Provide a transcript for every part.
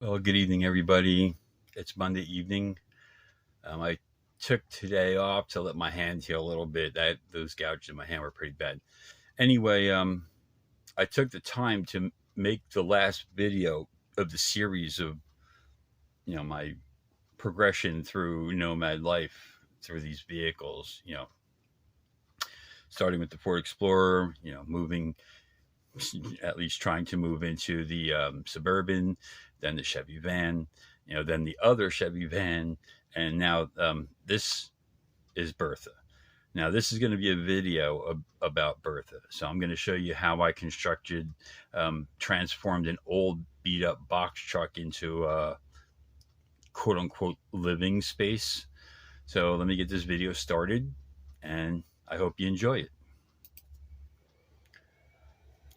Well, good evening, everybody. It's Monday evening. I took today off to let my hand heal a little bit. Those gouges in my hand were pretty bad. Anyway, I took the time to make the last video of the series of my progression through nomad life through these vehicles. Starting with the Ford Explorer. Moving, at least trying to move into the Suburban, then the Chevy van, then the other Chevy van, and now this is Bertha. Now this is going to be a video about Bertha. So I'm going to show you how I constructed, transformed an old beat up box truck into a quote unquote living space. So let me get this video started, and I hope you enjoy it.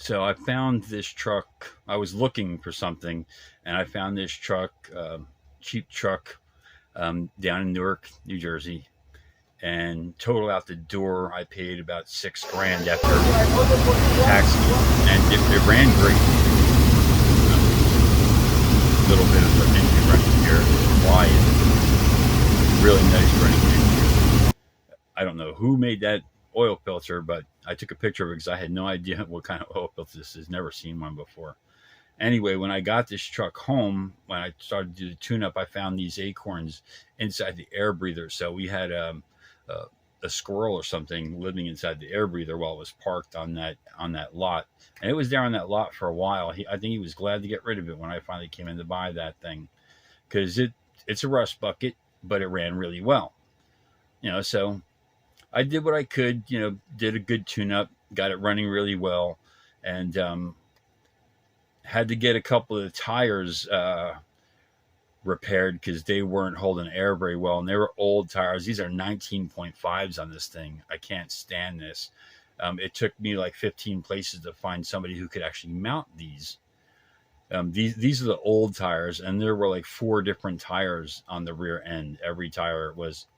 So I found this truck. I was looking for something, and I found this truck, cheap truck, down in Newark, New Jersey. And total out the door, I paid about $6,000 after taxi, and it ran great. A little bit of an engine running here, quiet, really nice running engine. I don't know who made that oil filter, but I took a picture of it because I had no idea what kind of oil filter this is. Never seen one before. Anyway, when I got this truck home, when I started to do the tune-up, I found these acorns inside the air breather. So we had a squirrel or something living inside the air breather while it was parked on that lot, and it was there on that lot for a while. I think he was glad to get rid of it when I finally came in to buy that thing, because it's a rust bucket, but it ran really well. So I did what I could. Did a good tune-up, got it running really well, and had to get a couple of the tires repaired because they weren't holding air very well, and they were old tires. These are 19.5s on this thing. I can't stand this. It took me like 15 places to find somebody who could actually mount these. These are the old tires, and there were like 4 different tires on the rear end. Every tire was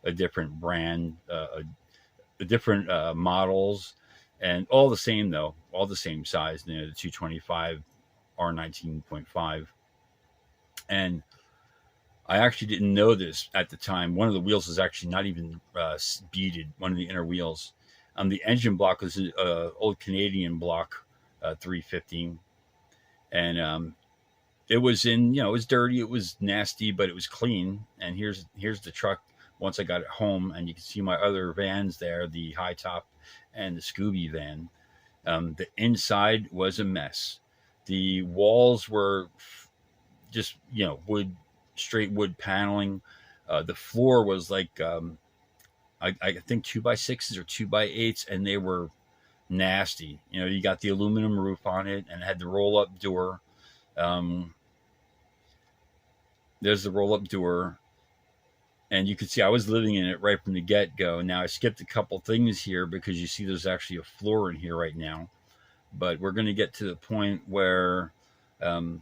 a different brand, a different models, and all the same though, all the same size. The 225 R19.5. And I actually didn't know this at the time. One of the wheels was actually not even beaded, one of the inner wheels. The engine block was an old Canadian block, 315. And it was it was dirty, it was nasty, but it was clean. And here's the truck once I got it home, and you can see my other vans there, the HiTop and the Scooby van. The inside was a mess. The walls were just straight wood paneling. The floor was like I think 2x6s or 2x8s, and they were nasty. You got the aluminum roof on it, and it had the roll up door. There's the roll up door, and you can see I was living in it right from the get go. Now I skipped a couple things here because you see there's actually a floor in here right now, but we're going to get to the point where I'm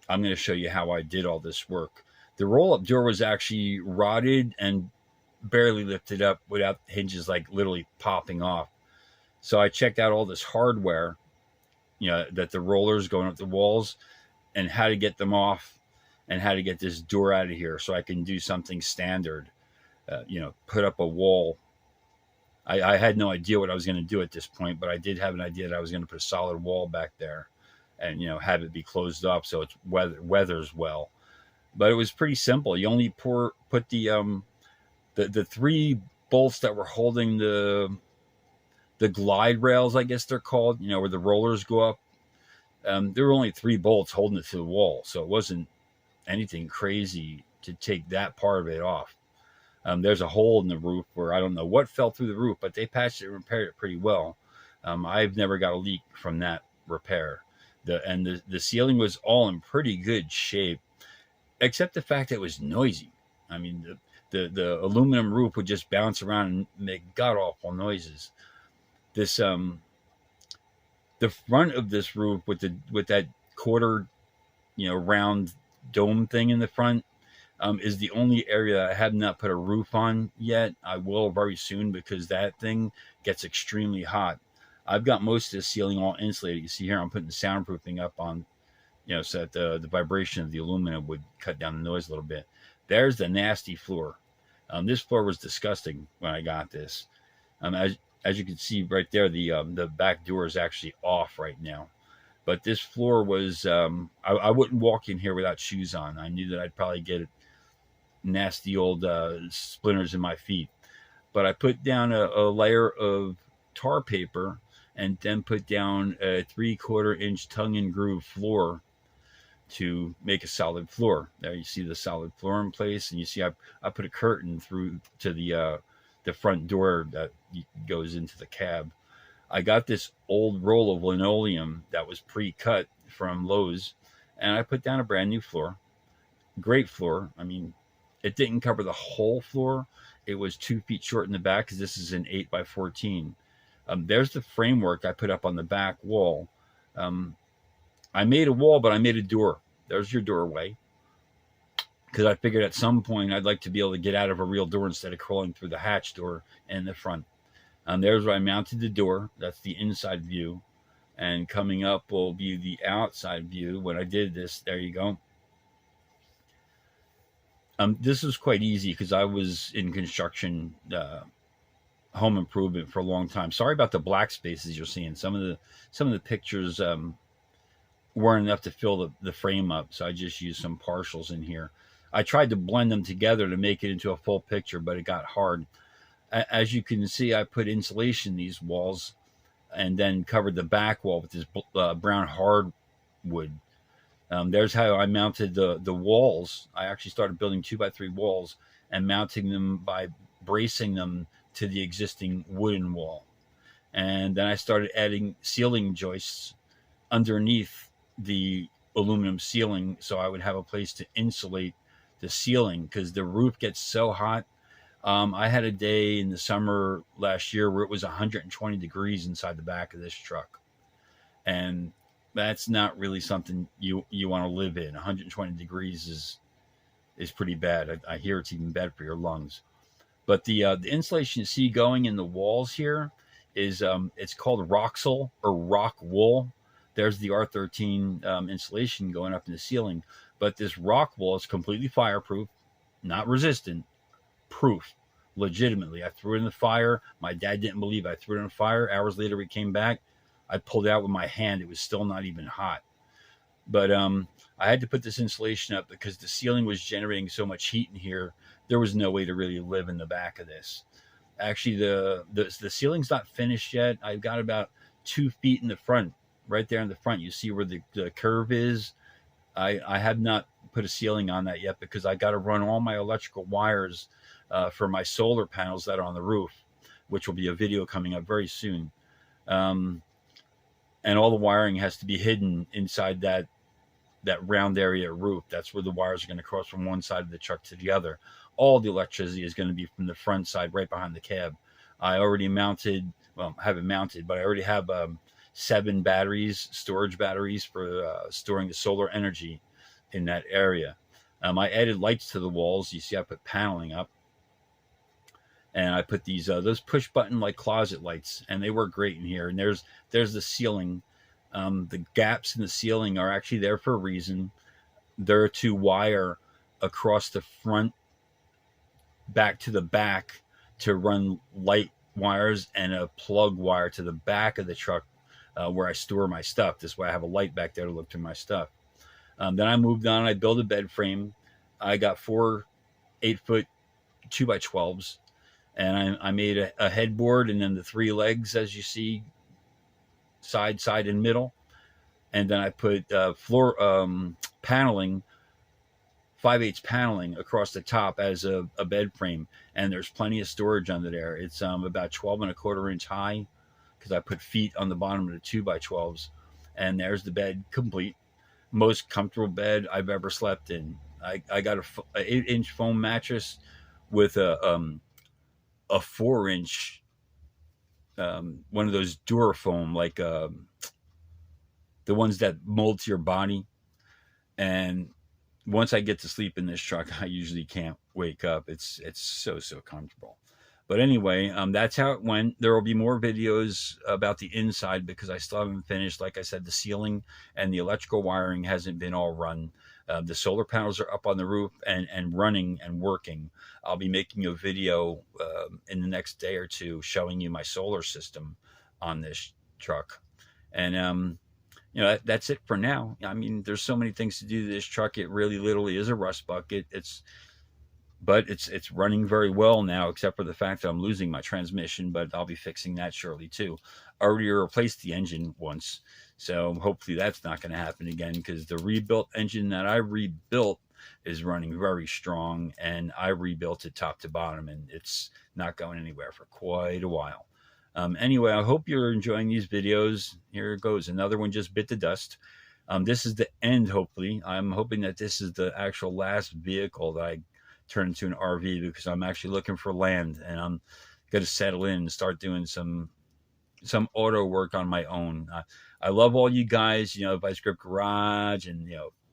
going to show you how I did all this work. The roll-up door was actually rotted and barely lifted up without hinges like literally popping off. So I checked out all this hardware, that the rollers going up the walls, and how to get them off, and how to get this door out of here so I can do something standard, put up a wall. I had no idea what I was going to do at this point, but I did have an idea that I was going to put a solid wall back there and have it be closed up so it's weathers well. But it was pretty simple. You only put the 3 bolts that were holding the glide rails, I guess they're called, where the rollers go up. There were only 3 bolts holding it to the wall, so it wasn't anything crazy to take that part of it off. There's a hole in the roof where I don't know what fell through the roof, but they patched it and repaired it pretty well. I've never got a leak from that repair. The ceiling was all in pretty good shape, except the fact that it was noisy. I mean, the aluminum roof would just bounce around and make god awful noises. This the front of this roof with that quarter, round dome thing in the front, is the only area I have not put a roof on yet. I will very soon because that thing gets extremely hot. I've got most of the ceiling all insulated. You see here I'm putting the soundproofing up on so that the vibration of the aluminum would cut down the noise a little bit. There's the nasty floor. This floor was disgusting when I got this. As you can see right there, the back door is actually off right now. But this floor was, I wouldn't walk in here without shoes on. I knew that I'd probably get nasty old splinters in my feet. But I put down a layer of tar paper and then put down a 3/4 inch tongue and groove floor to make a solid floor. There you see the solid floor in place, and you see I put a curtain through to the front door that goes into the cab. I got this old roll of linoleum that was pre-cut from Lowe's, and I put down a brand new floor. Great floor. I mean, it didn't cover the whole floor. It was 2 feet short in the back because this is an 8x14. There's the framework I put up on the back wall. I made a wall, but I made a door. There's your doorway. Because I figured at some point I'd like to be able to get out of a real door instead of crawling through the hatch door in the front. There's where I mounted the door. That's the inside view. And coming up will be the outside view. When I did this, there you go. This was quite easy because I was in construction, home improvement for a long time. Sorry about the black spaces you're seeing. Some of the pictures weren't enough to fill the frame up, so I just used some partials in here. I tried to blend them together to make it into a full picture, but it got hard. As you can see, I put insulation in these walls and then covered the back wall with this brown hardwood. There's how I mounted the walls. I actually started building 2x3 walls and mounting them by bracing them to the existing wooden wall. And then I started adding ceiling joists underneath the aluminum ceiling so I would have a place to insulate the ceiling because the roof gets so hot. I had a day in the summer last year where it was 120 degrees inside the back of this truck. And that's not really something you want to live in. 120 degrees is pretty bad. I hear it's even bad for your lungs. But the insulation you see going in the walls here is it's called Roxol or rock wool. There's the R13 insulation going up in the ceiling. But this rock wool is completely fireproof, not resistant, proof. Legitimately, I threw it in the fire. My dad didn't believe I threw it in the fire. Hours later, we came back. I pulled it out with my hand. It was still not even hot. But I had to put this insulation up because the ceiling was generating so much heat in here. There was no way to really live in the back of this. Actually, the ceiling's not finished yet. I've got about 2 feet in the front, right there in the front. You see where the curve is. I have not put a ceiling on that yet because I got to run all my electrical wires for my solar panels that are on the roof, which will be a video coming up very soon. And all the wiring has to be hidden inside that round area roof. That's where the wires are going to cross from one side of the truck to the other. All the electricity is going to be from the front side, right behind the cab. I already mounted, well, I haven't mounted, but I already have 7 batteries, storage batteries for storing the solar energy in that area. I added lights to the walls. You see, I put paneling up, and I put those push button like closet lights, and they work great in here. And there's the ceiling. The gaps in the ceiling are actually there for a reason. They're to wire across the front, back to the back, to run light wires and a plug wire to the back of the truck where I store my stuff. This way I have a light back there to look through my stuff. Then I moved on. I built a bed frame. I got 4 8-foot 2x12s, and I made a headboard and then the 3 legs, as you see, side, and middle. And then I put floor paneling, 5/8 paneling across the top as a bed frame. And there's plenty of storage under there. It's about 12 1/4 inch high because I put feet on the bottom of the 2x12s. And there's the bed complete. Most comfortable bed I've ever slept in. I got a 8-inch foam mattress with a 4-inch one of those Durafoam, like the ones that mold to your body. And once I get to sleep in this truck, I usually can't wake up. It's so comfortable. But anyway, that's how it went. There will be more videos about the inside because I still haven't finished. Like I said, the ceiling and the electrical wiring hasn't been all run. The solar panels are up on the roof and running and working. I'll be making a video in the next day or two showing you my solar system on this truck. And that's it for now. I mean, there's so many things to do to this truck. It really literally is a rust bucket. It's running very well now, except for the fact that I'm losing my transmission, but I'll be fixing that shortly too. I already replaced the engine once, so hopefully that's not going to happen again, because the rebuilt engine that I rebuilt is running very strong, and I rebuilt it top to bottom, and it's not going anywhere for quite a while. Anyway, I hope you're enjoying these videos. Here it goes. Another one just bit the dust. This is the end, hopefully. I'm hoping that this is the actual last vehicle that I turn into an RV, because I'm actually looking for land, and I'm going to settle in and start doing some auto work on my own. I love all you guys, Vice Grip Garage and,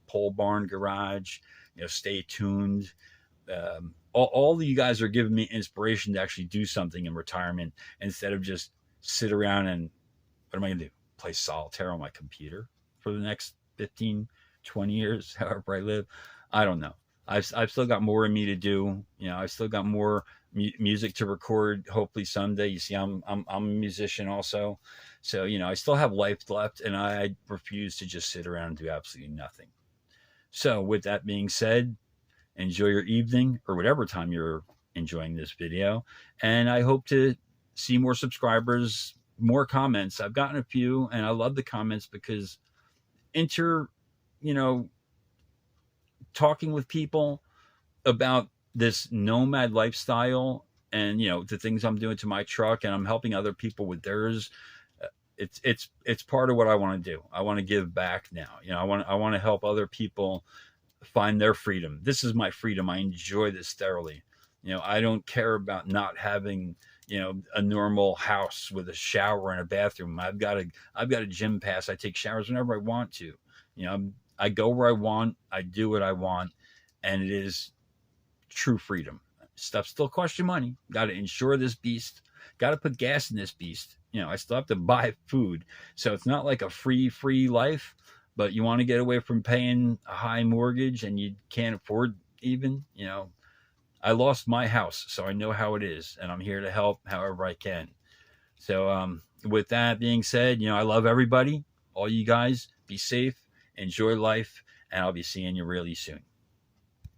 Pole Barn Garage, stay tuned. All of you guys are giving me inspiration to actually do something in retirement instead of just sit around and, what am I going to do? Play solitaire on my computer for the next 15, 20 years, however I live. I don't know. I've still got more in me to do. I've still got more music to record. Hopefully someday. You see, I'm a musician also, so I still have life left, and I refuse to just sit around and do absolutely nothing. So, with that being said, enjoy your evening or whatever time you're enjoying this video, and I hope to see more subscribers, more comments. I've gotten a few, and I love the comments because you know talking with people about this nomad lifestyle, and the things I'm doing to my truck, and I'm helping other people with theirs. It's part of what I want to do. I want to give back now. I want to help other people find their freedom. This is my freedom. I enjoy this thoroughly. I don't care about not having a normal house with a shower and a bathroom. I've got a gym pass. I take showers whenever I want to. I go where I want, I do what I want, and it is true freedom. Stuff still costs you money. Got to insure this beast. Got to put gas in this beast. I still have to buy food. So it's not like a free life, but you want to get away from paying a high mortgage and you can't afford even, I lost my house, so I know how it is, and I'm here to help however I can. So with that being said, I love everybody, all you guys. Be safe, enjoy life, and I'll be seeing you really soon.